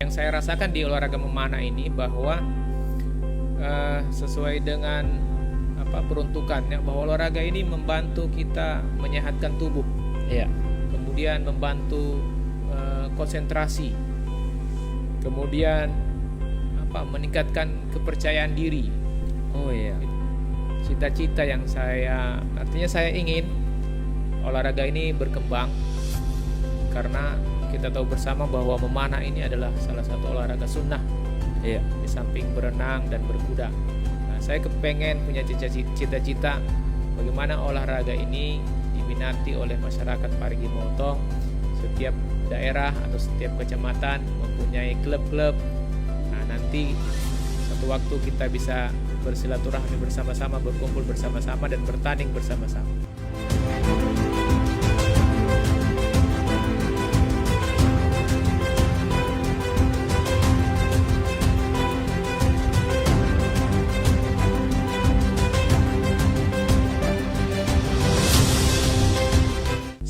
Yang saya rasakan di olahraga memanah ini bahwa sesuai dengan peruntukannya, bahwa olahraga ini membantu kita menyehatkan tubuh, kemudian membantu konsentrasi, kemudian meningkatkan kepercayaan diri. Cita-cita yang artinya saya ingin olahraga ini berkembang, karena kita tahu bersama bahwa memanah ini adalah salah satu olahraga sunnah, di samping berenang dan berkuda. Nah, saya kepengen punya cita-cita bagaimana olahraga ini diminati oleh masyarakat Parigi Motong. Setiap daerah atau setiap kecamatan mempunyai klub-klub. Nah, nanti satu waktu kita bisa bersilaturahmi bersama-sama, berkumpul bersama-sama, dan bertanding bersama-sama.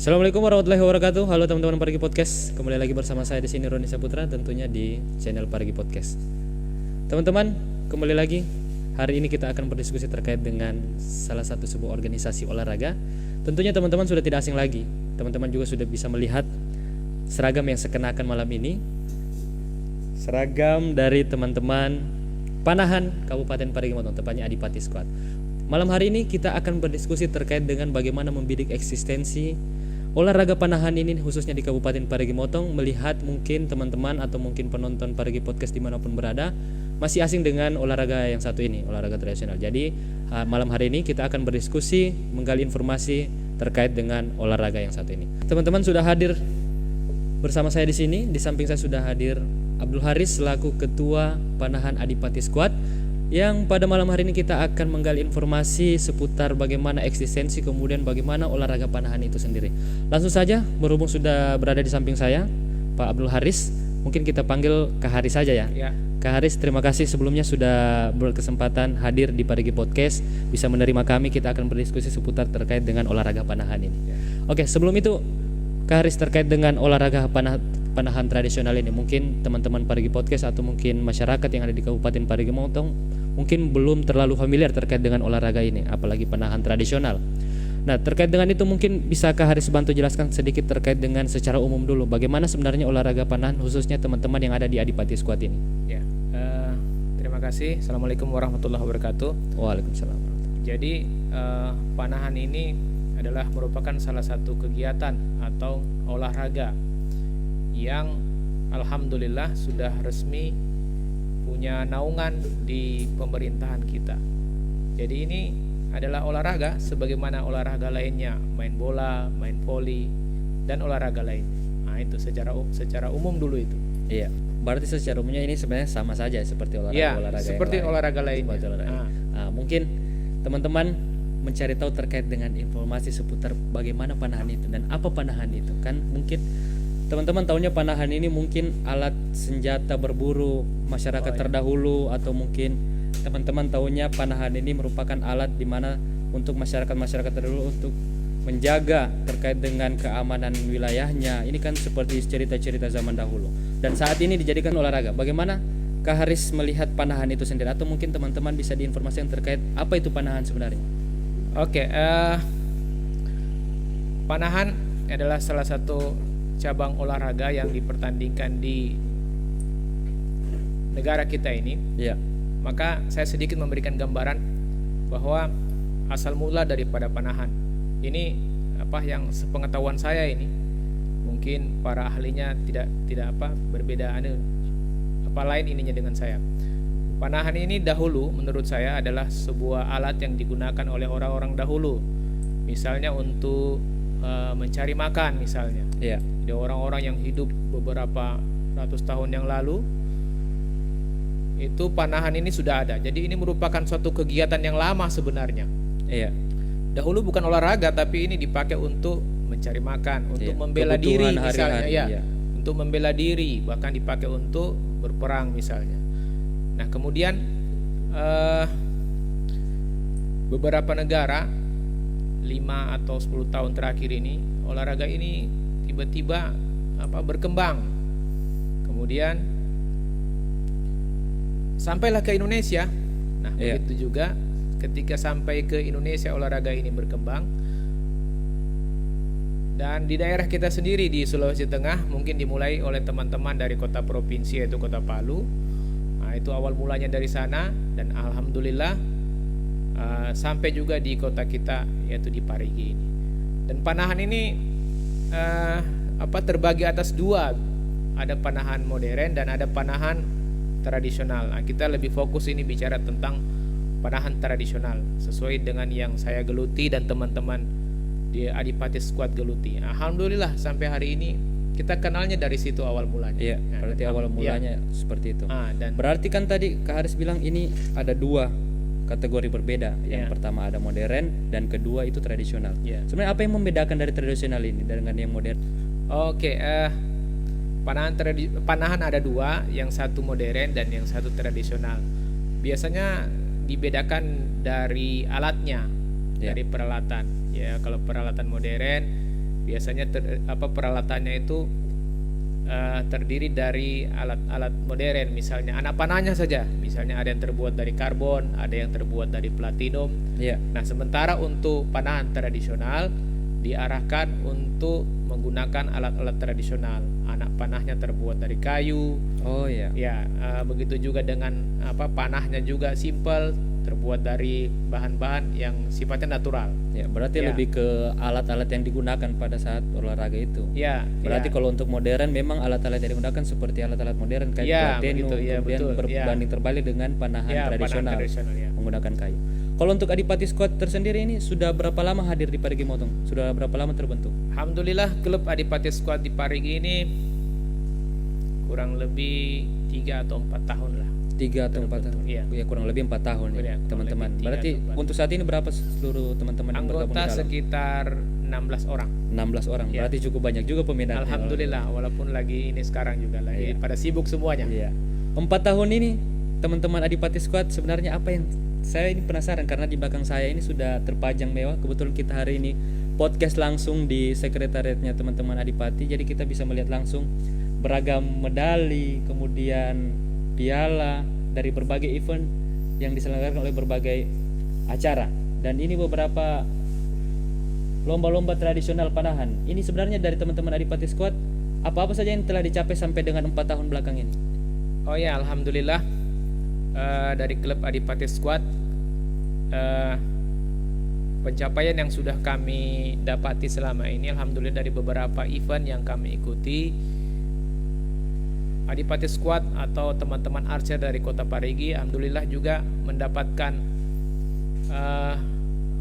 Assalamualaikum warahmatullahi wabarakatuh. Halo teman-teman Parigi Podcast. Kembali lagi bersama saya di sini Roni Saputra, tentunya di channel Parigi Podcast. Teman-teman, kembali lagi. Hari ini kita akan berdiskusi terkait dengan salah satu sebuah organisasi olahraga. Tentunya teman-teman sudah tidak asing lagi. Teman-teman juga sudah bisa melihat seragam yang saya kenakan malam ini. Seragam dari teman-teman Panahan Kabupaten Parigi Motong, tepatnya Adipati Squad. Malam hari ini kita akan berdiskusi terkait dengan bagaimana membidik eksistensi olahraga panahan ini, khususnya di Kabupaten Parigi Motong. Melihat mungkin teman-teman atau mungkin penonton Parigi Podcast dimanapun berada masih asing dengan olahraga yang satu ini, olahraga tradisional. Jadi malam hari ini kita akan berdiskusi, menggali informasi terkait dengan olahraga yang satu ini. Teman-teman sudah hadir bersama saya di sini. Di samping saya sudah hadir Abdul Haris selaku Ketua Panahan Adipati Squad, yang pada malam hari ini kita akan menggali informasi seputar bagaimana eksistensi, kemudian bagaimana olahraga panahan itu sendiri. Langsung saja, berhubung sudah berada di samping saya Pak Abdul Haris, mungkin kita panggil Kak Haris saja ya. Kak Haris, terima kasih sebelumnya sudah berkesempatan hadir di Parigi Podcast, bisa menerima kami. Kita akan berdiskusi seputar terkait dengan olahraga panahan ini. Oke, sebelum itu Kak Haris, terkait dengan olahraga panahan tradisional ini, mungkin teman-teman Parigi Podcast atau mungkin masyarakat yang ada di Kabupaten Parigi Motong mungkin belum terlalu familiar terkait dengan olahraga ini, apalagi panahan tradisional. Nah, terkait dengan itu mungkin bisa Kak Haris bantu jelaskan sedikit terkait dengan secara umum dulu, bagaimana sebenarnya olahraga panahan khususnya teman-teman yang ada di Adipati Squad ini. Terima kasih. Assalamualaikum warahmatullahi wabarakatuh. Waalaikumsalam. Jadi panahan ini adalah merupakan salah satu kegiatan atau olahraga yang alhamdulillah sudah resmi punya naungan di pemerintahan kita. Jadi ini adalah olahraga sebagaimana olahraga lainnya, main bola, main voli, dan olahraga lainnya. Nah, itu secara umum dulu itu. Iya. Berarti secara umumnya ini sebenarnya sama saja seperti olahraga seperti olahraga lainnya. Nah, mungkin teman-teman mencari tahu terkait dengan informasi seputar bagaimana panahan itu dan apa panahan itu. Kan mungkin teman-teman tahunya panahan ini mungkin alat senjata berburu masyarakat terdahulu, atau mungkin teman-teman tahunya panahan ini merupakan alat di mana untuk masyarakat terdahulu untuk menjaga terkait dengan keamanan wilayahnya. Ini kan seperti cerita-cerita zaman dahulu dan saat ini dijadikan olahraga. Bagaimana Kak Haris melihat panahan itu sendiri, atau mungkin teman-teman bisa diinformasikan terkait apa itu panahan sebenarnya? Panahan adalah salah satu cabang olahraga yang dipertandingkan di negara kita ini. Maka saya sedikit memberikan gambaran bahwa asal mula daripada panahan ini, yang sepengetahuan saya ini, mungkin para ahlinya tidak berbeda lain ininya dengan saya. Panahan ini dahulu menurut saya adalah sebuah alat yang digunakan oleh orang-orang dahulu, misalnya untuk mencari makan misalnya. Jadi orang-orang yang hidup beberapa ratus tahun yang lalu itu panahan ini sudah ada. Jadi ini merupakan suatu kegiatan yang lama sebenarnya. Dahulu bukan olahraga, tapi ini dipakai untuk mencari makan, untuk membela diri misalnya, untuk membela diri, bahkan dipakai untuk berperang misalnya. Nah, kemudian beberapa negara 5 atau 10 tahun terakhir ini olahraga ini tiba-tiba berkembang. Kemudian sampailah ke Indonesia. Nah, Iya. begitu juga ketika sampai ke Indonesia olahraga ini berkembang. Dan di daerah kita sendiri di Sulawesi Tengah mungkin dimulai oleh teman-teman dari kota provinsi yaitu Kota Palu. Nah, itu awal mulanya dari sana dan alhamdulillah sampai juga di kota kita yaitu di Parigi ini. Dan panahan ini terbagi atas dua, ada panahan modern dan ada panahan tradisional. Nah, kita lebih fokus ini bicara tentang panahan tradisional sesuai dengan yang saya geluti dan teman-teman di Adipati Squad geluti. Alhamdulillah sampai hari ini kita kenalnya dari situ awal mulanya. Iya, Nah, berarti awal mulanya seperti itu. dan Berarti kan tadi Kak Haris bilang ini ada dua kategori berbeda. Yang Iya. pertama ada modern dan kedua itu tradisional. Iya. Sebenarnya apa yang membedakan dari tradisional ini dengan yang modern? Oke, panahan ada dua, yang satu modern dan yang satu tradisional. Biasanya dibedakan dari alatnya, Ya. dari peralatan. Ya, kalau peralatan modern biasanya peralatannya itu terdiri dari alat-alat modern, misalnya anak panahnya saja. Misalnya ada yang terbuat dari karbon, ada yang terbuat dari platinum. Iya. Nah, sementara untuk panahan tradisional diarahkan untuk menggunakan alat-alat tradisional. Anak panahnya terbuat dari kayu. Oh iya. Ya, begitu juga dengan panahnya juga simple, terbuat dari bahan-bahan yang sifatnya natural. Ya, berarti Ya. lebih ke alat-alat yang digunakan pada saat olahraga itu. Ya, Berarti ya. kalau untuk modern memang alat-alat yang digunakan seperti alat-alat modern kayak Ya, platinum, begitu, ya, kemudian betul, berbanding terbalik dengan panahan Ya, panahan tradisional tradisional, ya. menggunakan kayu. Kalau untuk Adipati Squad tersendiri ini sudah berapa lama hadir di Parigi Motong? Sudah berapa lama terbentuk? Alhamdulillah klub Adipati Squad di Parigi ini kurang lebih 3 atau 4 tahun lah. 3 atau 4 tahun. Iya. Ya, kurang lebih 4 tahun ya, Iya, kurang teman-teman. lebih 3 Berarti atau 4. untuk saat ini berapa seluruh teman-teman yang bergabung di Anggota dalam? sekitar 16 orang. 16 orang. Iya. Berarti cukup banyak juga peminatnya. Alhamdulillah, walaupun lagi ini sekarang juga lagi Iya. pada sibuk semuanya. Iya. 4 tahun ini teman-teman Adipati Squad sebenarnya apa yang saya ini penasaran karena di belakang saya ini sudah terpajang mewah. Kebetulan kita hari ini podcast langsung di sekretariatnya teman-teman Adipati, jadi kita bisa melihat langsung beragam medali, kemudian piala dari berbagai event yang diselenggarakan oleh berbagai acara. Dan ini beberapa lomba-lomba tradisional panahan. Ini sebenarnya dari teman-teman Adipati Squad, apa-apa saja yang telah dicapai sampai dengan 4 tahun belakang ini? Oh ya, alhamdulillah dari klub Adipati Squad pencapaian yang sudah kami dapati selama ini, alhamdulillah dari beberapa event yang kami ikuti, Adipati Squad atau teman-teman archer dari Kota Parigi alhamdulillah juga mendapatkan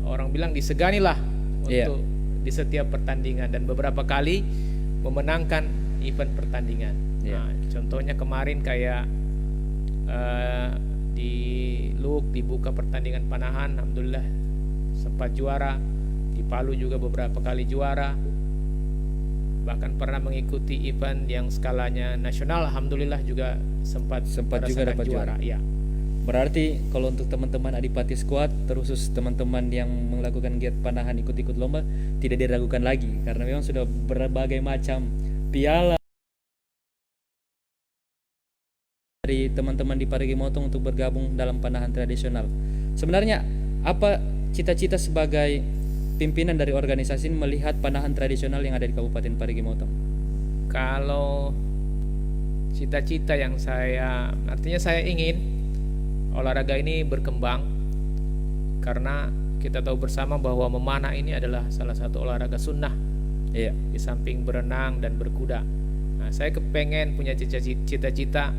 orang bilang disegani lah Iya. untuk di setiap pertandingan dan beberapa kali memenangkan event pertandingan. Iya. Nah, contohnya kemarin kayak di Luk dibuka pertandingan panahan, alhamdulillah sempat juara. Di Palu juga beberapa kali juara. Bahkan pernah mengikuti event yang skalanya nasional, alhamdulillah juga sempat juga merasakan dapat juara. Ya. Berarti kalau untuk teman-teman Adipati Squad, terkhusus teman-teman yang melakukan giat panahan ikut-ikut lomba, tidak diragukan lagi karena memang sudah berbagai macam piala dari teman-teman di Parigi Motong untuk bergabung dalam panahan tradisional. Sebenarnya apa cita-cita sebagai pimpinan dari organisasi ini melihat panahan tradisional yang ada di Kabupaten Parigi Motong? Kalau cita-cita yang artinya saya ingin olahraga ini berkembang karena kita tahu bersama bahwa memanah ini adalah salah satu olahraga sunnah. Iya. Di samping berenang dan berkuda. Nah, saya kepengen punya cita-cita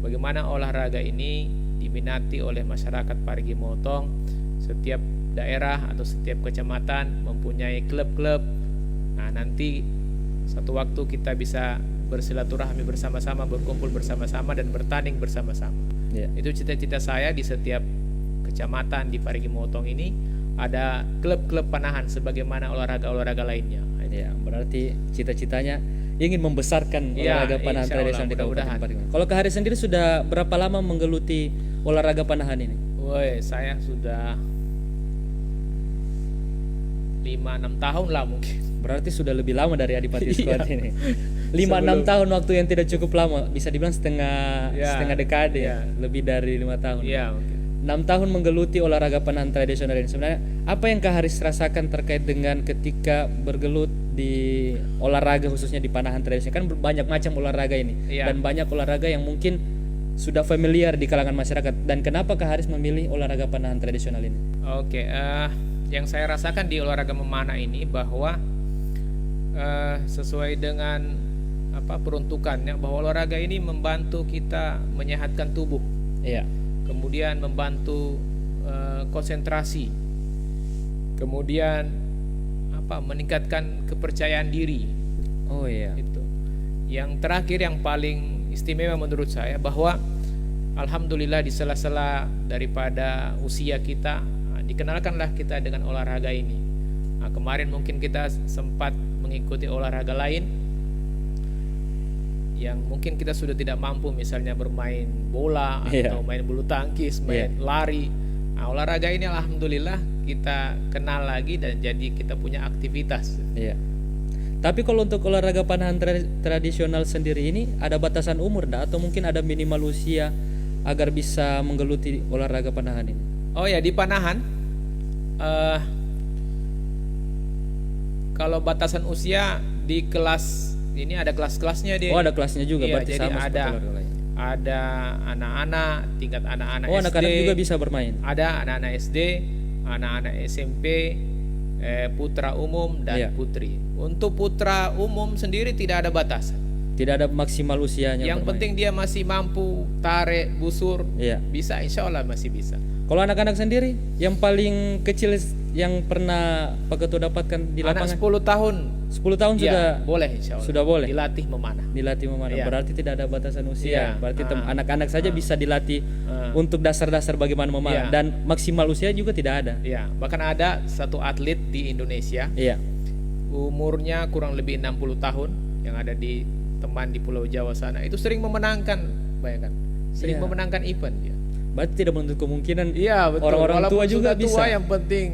bagaimana olahraga ini diminati oleh masyarakat Parigi Motong. Setiap daerah atau setiap kecamatan mempunyai klub-klub. Nah, nanti satu waktu kita bisa bersilaturahmi bersama-sama, berkumpul bersama-sama dan bertanding bersama-sama. Iya. Itu cita-cita saya di setiap kecamatan di Parigi Motong ini ada klub-klub panahan sebagaimana olahraga-olahraga lainnya. Ya, berarti cita-citanya ingin membesarkan Ya, olahraga panahan insya Allah, tradisional di Kabupaten mudah-mudahan. Parigi. Kalau Kak Haris sendiri sudah berapa lama menggeluti olahraga panahan ini? Woi, saya sudah 5-6 tahun lah mungkin. Berarti sudah lebih lama dari Adipati Squad Iya. ini. 5-6 tahun waktu yang tidak cukup lama, bisa dibilang setengah Ya, setengah dekade ya. lebih dari 5 tahun. Iya, mungkin. 6 tahun menggeluti olahraga panahan tradisional ini. Sebenarnya apa yang Kak Haris rasakan terkait dengan ketika bergelut di olahraga khususnya di panahan tradisional? Kan banyak macam olahraga ini Iya. dan banyak olahraga yang mungkin sudah familiar di kalangan masyarakat. Dan kenapa Kak Haris memilih olahraga panahan tradisional ini? Oke, yang saya rasakan di olahraga memanah ini bahwa sesuai dengan peruntukannya, bahwa olahraga ini membantu kita menyehatkan tubuh, Iya. kemudian membantu konsentrasi, kemudian meningkatkan kepercayaan diri. Oh iya. Itu. Yang terakhir yang paling istimewa menurut saya, bahwa alhamdulillah di sela-sela daripada usia kita, dikenalkanlah kita dengan olahraga ini. Nah, kemarin mungkin kita sempat mengikuti olahraga lain yang mungkin kita sudah tidak mampu, misalnya bermain bola atau main bulu tangkis, main lari. Nah, olahraga ini alhamdulillah kita kenal lagi dan jadi kita punya aktivitas. Iya. Tapi kalau untuk olahraga panahan tradisional sendiri ini ada batasan umur dah, atau mungkin ada minimal usia agar bisa menggeluti olahraga panahan ini? Oh ya, di panahan kalau batasan usia di kelas ini ada kelas-kelasnya dia. Oh, ada kelasnya juga, Iya, berarti jadi sama seperti olahraga lain. ada anak-anak, tingkat anak-anak Oh, SD. anak-anak juga bisa bermain. Ada anak-anak SD, anak-anak SMP, putra umum dan putri. Untuk putra umum sendiri tidak ada batasan. Tidak ada maksimal usianya. Yang penting dia masih mampu tarik busur, bisa, insya Allah masih bisa. Kalau anak-anak sendiri, yang paling kecil yang pernah Pak Ketua dapatkan di lapangan? Anak 10 tahun. 10 tahun sudah boleh, insya Allah. Sudah boleh. Dilatih memanah. Dilatih memanah. Berarti tidak ada batasan usia. Berarti anak-anak saja bisa dilatih untuk dasar-dasar bagaimana memanah, dan maksimal usia juga tidak ada. Iya, bahkan ada satu atlet di Indonesia. Iya. Umurnya kurang lebih 60 tahun yang ada di teman di Pulau Jawa sana. Itu sering memenangkan, bayangkan. Sering memenangkan event dia. Berarti tidak menutup kemungkinan betul. orang-orang tua Walaupun juga sudah bisa. tua, yang penting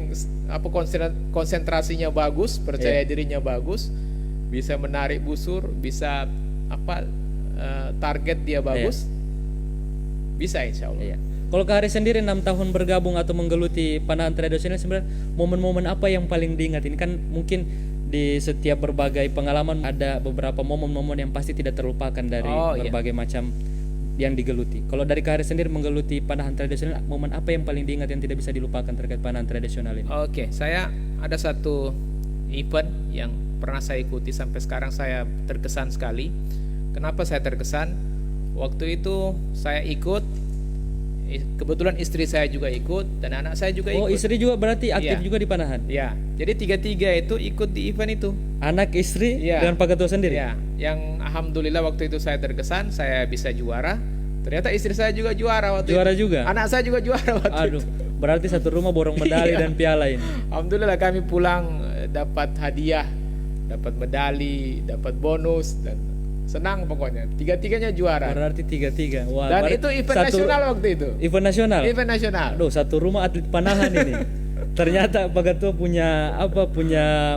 konsentrasinya bagus, percaya dirinya bagus, bisa menarik busur, bisa target dia bagus, bisa insya Allah. Kalau Kak Haris sendiri 6 tahun bergabung atau menggeluti panahan tradisional, sebenarnya momen-momen apa yang paling diingat? Ini kan mungkin di setiap berbagai pengalaman ada beberapa momen-momen yang pasti tidak terlupakan dari berbagai macam yang digeluti. Kalau dari Kak Haris sendiri menggeluti panahan tradisional, momen apa yang paling diingat yang tidak bisa dilupakan terkait panahan tradisional ini? Oke, saya ada satu event yang pernah saya ikuti sampai sekarang saya terkesan sekali. Kenapa saya terkesan? Waktu itu saya ikut, kebetulan istri saya juga ikut dan anak saya juga ikut. Oh, istri juga berarti aktif juga di panahan? Iya, jadi tiga-tiga itu ikut di event itu. Anak, istri, dan Pak Ketua sendiri? Iya, yang alhamdulillah waktu itu saya terkesan, saya bisa juara. Ternyata istri saya juga juara waktu juara itu. Juga? Anak saya juga juara waktu itu. Berarti satu rumah borong medali dan piala ini. Alhamdulillah kami pulang dapat hadiah, dapat medali, dapat bonus, dan senang pokoknya. Tiga-tiganya juara. Berarti tiga-tiga. Wah, dan itu event nasional waktu itu. Event nasional? Event nasional. Aduh, satu rumah atlet panahan ini. Ternyata Pak Ketua punya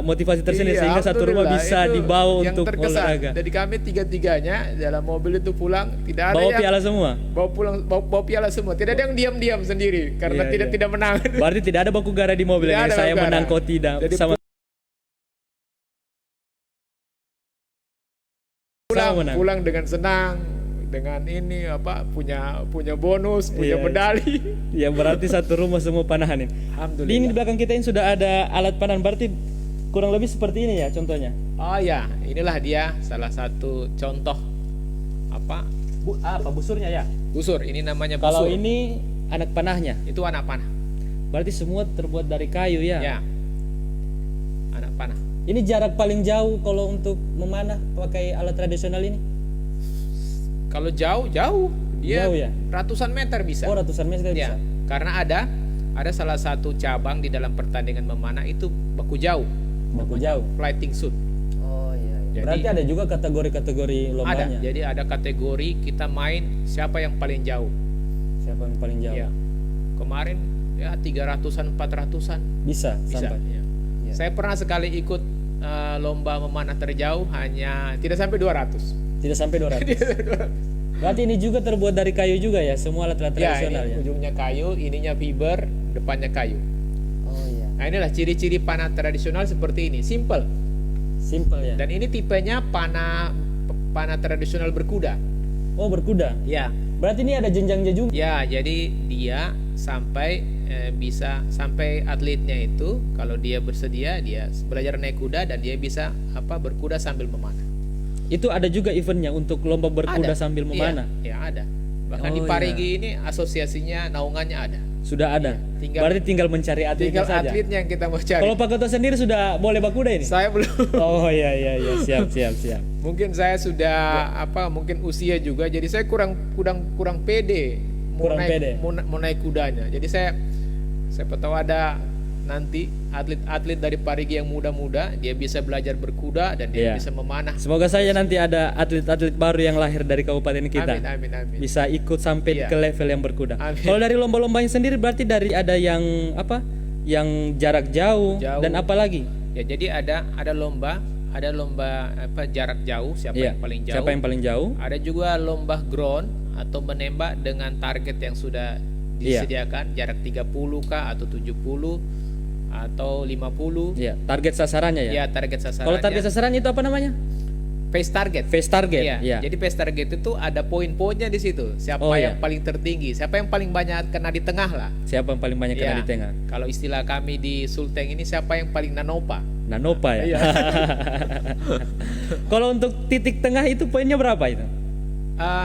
motivasi tersendiri sehingga satu rumah bisa dibawa untuk olahraga. Jadi kami tiga-tiganya dalam mobil itu pulang, tidak ada bawa yang piala semua. Bawa piala semua. Tidak ada yang diam-diam sendiri karena tidak menang. Berarti tidak ada baku gara di mobil ini. Saya menang, kau tidak. Jadi sama pulang dengan senang, dengan ini punya bonus, punya medali. Ya, berarti satu rumah semua panahan ini. Alhamdulillah. Ini di belakang kita ini sudah ada alat panahan, berarti kurang lebih seperti ini ya contohnya. Oh ya, inilah dia salah satu contoh busurnya ya. Busur, ini namanya busur. Kalau ini anak panahnya. Itu anak panah. Berarti semua terbuat dari kayu ya. Ya. Anak panah. Ini jarak paling jauh kalau untuk memanah pakai alat tradisional ini? Kalau jauh dia jauh ya? Ratusan meter bisa. Oh, ratusan meter bisa. Karena ada salah satu cabang di dalam pertandingan memanah itu baku jauh. Baku jauh. Fighting shoot. Oh iya. Jadi, berarti ada juga kategori-kategori lombanya. Ada. Jadi ada kategori kita main siapa yang paling jauh. Siapa yang paling jauh? Ya. Kemarin 300-an, 400-an bisa sampai. Ya. Saya pernah sekali ikut lomba memanah terjauh hanya tidak sampai 200. Tidak sampai 200. Berarti ini juga terbuat dari kayu juga ya, semua alat-alat Ya, tradisional ini ya. ujungnya kayu, ininya fiber, depannya kayu. Oh iya. Nah, inilah ciri-ciri panah tradisional seperti ini, simple. Simple ya. Dan ini tipenya panah tradisional berkuda. Oh, berkuda. Ya, Berarti ini ada jenjangnya juga. ya, jadi dia sampai bisa sampai atletnya itu kalau dia bersedia dia belajar naik kuda dan dia bisa berkuda sambil memanah. Itu ada juga eventnya untuk lomba berkuda Ada. sambil memanah. Iya, ya ada. Bahkan di Oh, Parigi ini asosiasinya naungannya ada. Sudah ada. Tinggal- Berarti tinggal mencari atletnya Tinggal saja. atletnya yang kita mau cari. Kalau Pak Ketua sendiri sudah boleh berkuda ini? Saya belum. Oh iya, siap. Mungkin saya sudah mungkin usia juga jadi saya kurang pede Kurang pede. mau naik kudanya. Jadi saya tahu ada nanti atlet-atlet dari Parigi yang muda-muda dia bisa belajar berkuda dan Iya. dia bisa memanah. Semoga saja nanti ada atlet-atlet baru yang lahir dari kabupaten kita. Amin. Bisa ikut sampai Iya. ke level yang berkuda. Amin. Kalau dari lomba-lombanya sendiri berarti dari ada yang yang jarak jauh, Jauh. dan apa lagi? Ya, jadi ada lomba jarak jauh siapa Iya. yang paling jauh. Siapa yang paling jauh? Ada juga lomba ground atau menembak dengan target yang sudah Iya. disediakan jarak 30 kah atau 70 atau 50. Iya, target sasarannya ya. Ya, target sasarannya. Kalau target sasaran itu apa namanya? face target. Face target. Iya. Iya. Jadi face target itu ada poin-poinnya di situ. Siapa Oh, yang iya. paling tertinggi, siapa yang paling banyak kena di tengah lah. Siapa yang paling banyak kena Iya. di tengah? Kalau istilah kami di Sulteng ini siapa yang paling nanopa. Nanopa ya. Iya. Kalau untuk titik tengah itu poinnya berapa itu?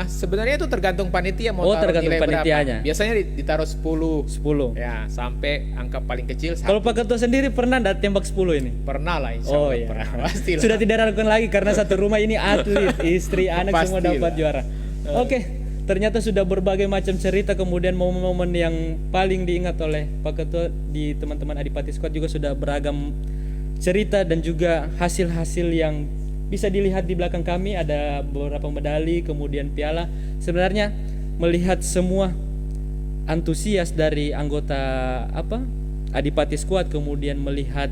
Sebenarnya itu tergantung panitia mau Oh, taruh tergantung nilai panitianya. berapa. Biasanya ditaruh 10. 10. Ya, sampai angka paling kecil Kalau 1. Pak Ketua sendiri pernah enggak tembak 10 ini? Pernah lah, insya Oh Allah iya. pernah. Pastilah. Sudah tidak ragukan lagi karena satu rumah ini atlet, istri, anak semua Pastilah. dapat juara. Oke, ternyata sudah berbagai macam cerita, kemudian momen-momen yang paling diingat oleh Pak Ketua di teman-teman Adipati Squad juga sudah beragam cerita dan juga hasil-hasil yang bisa dilihat di belakang kami, ada beberapa medali, kemudian piala. Sebenarnya melihat semua antusias dari anggota Adipati Squad, kemudian melihat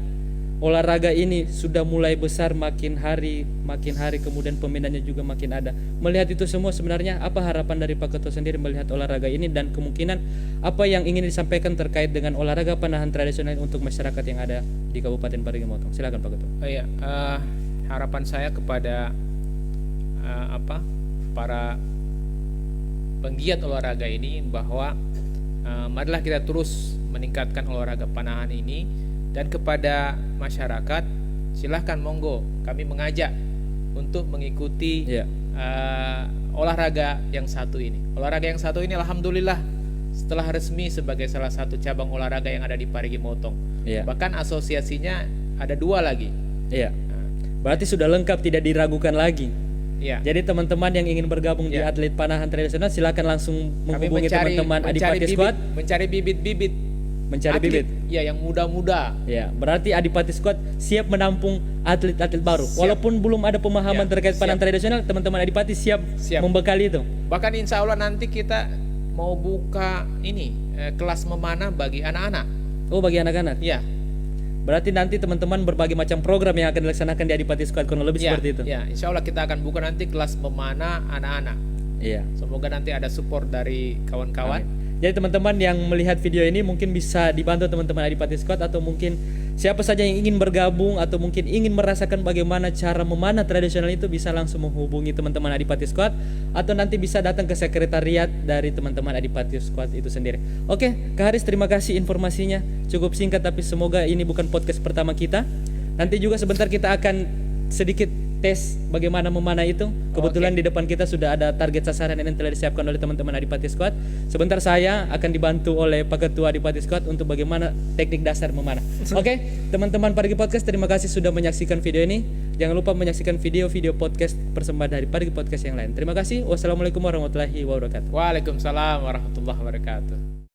olahraga ini sudah mulai besar makin hari, kemudian peminatnya juga makin ada. Melihat itu semua, sebenarnya apa harapan dari Pak Ketua sendiri melihat olahraga ini, dan kemungkinan apa yang ingin disampaikan terkait dengan olahraga panahan tradisional untuk masyarakat yang ada di Kabupaten Parigi Motong? Silakan Pak Ketua. Oh iya, harapan saya kepada para penggiat olahraga ini bahwa marilah kita terus meningkatkan olahraga panahan ini, dan kepada masyarakat silahkan monggo kami mengajak untuk mengikuti Iya. olahraga yang satu ini. Olahraga yang satu ini alhamdulillah setelah resmi sebagai salah satu cabang olahraga yang ada di Parigi Motong. Iya. Bahkan asosiasinya ada 2 lagi. Iya. Berarti sudah lengkap, tidak diragukan lagi. Ya. Jadi teman-teman yang ingin bergabung di Ya. atlet panahan tradisional silakan langsung Kami menghubungi teman-teman Adipati Squad, mencari bibit-bibit mencari atlet, bibit. ya yang muda-muda. Ya, berarti Adipati Squad siap menampung atlet-atlet baru. Siap. Walaupun belum ada pemahaman Ya, terkait panahan siap. tradisional, teman-teman Adipati siap Siap. membekali itu. Bahkan insya Allah nanti kita mau buka ini kelas memanah bagi anak-anak. Oh, bagi anak-anak. Ya, Berarti nanti teman-teman berbagai macam program yang akan dilaksanakan di Adipati Squad, kurang lebih ya, seperti itu. ya. Insya Allah kita akan buka nanti kelas memanah anak-anak. Iya. Semoga nanti ada support dari kawan-kawan. Amin. Jadi teman-teman yang melihat video ini mungkin bisa dibantu teman-teman Adipati Squad, atau mungkin siapa saja yang ingin bergabung atau mungkin ingin merasakan bagaimana cara memanah tradisional itu, bisa langsung menghubungi teman-teman Adipati Squad, atau nanti bisa datang ke sekretariat dari teman-teman Adipati Squad itu sendiri. Oke, Kak Haris, terima kasih informasinya. Cukup singkat tapi semoga ini bukan podcast pertama kita. Nanti juga sebentar kita akan sedikit tes bagaimana memanah itu. Kebetulan di depan kita sudah ada target sasaran yang telah disiapkan oleh teman-teman Adipati Squad. Sebentar saya akan dibantu oleh Pak Ketua Adipati Squad untuk bagaimana teknik dasar memanah. Oke, teman-teman Parigi Podcast, terima kasih sudah menyaksikan video ini. Jangan lupa menyaksikan video-video podcast persembahan dari Parigi Podcast yang lain. Terima kasih. Wassalamualaikum warahmatullahi wabarakatuh. Waalaikumsalam warahmatullahi wabarakatuh.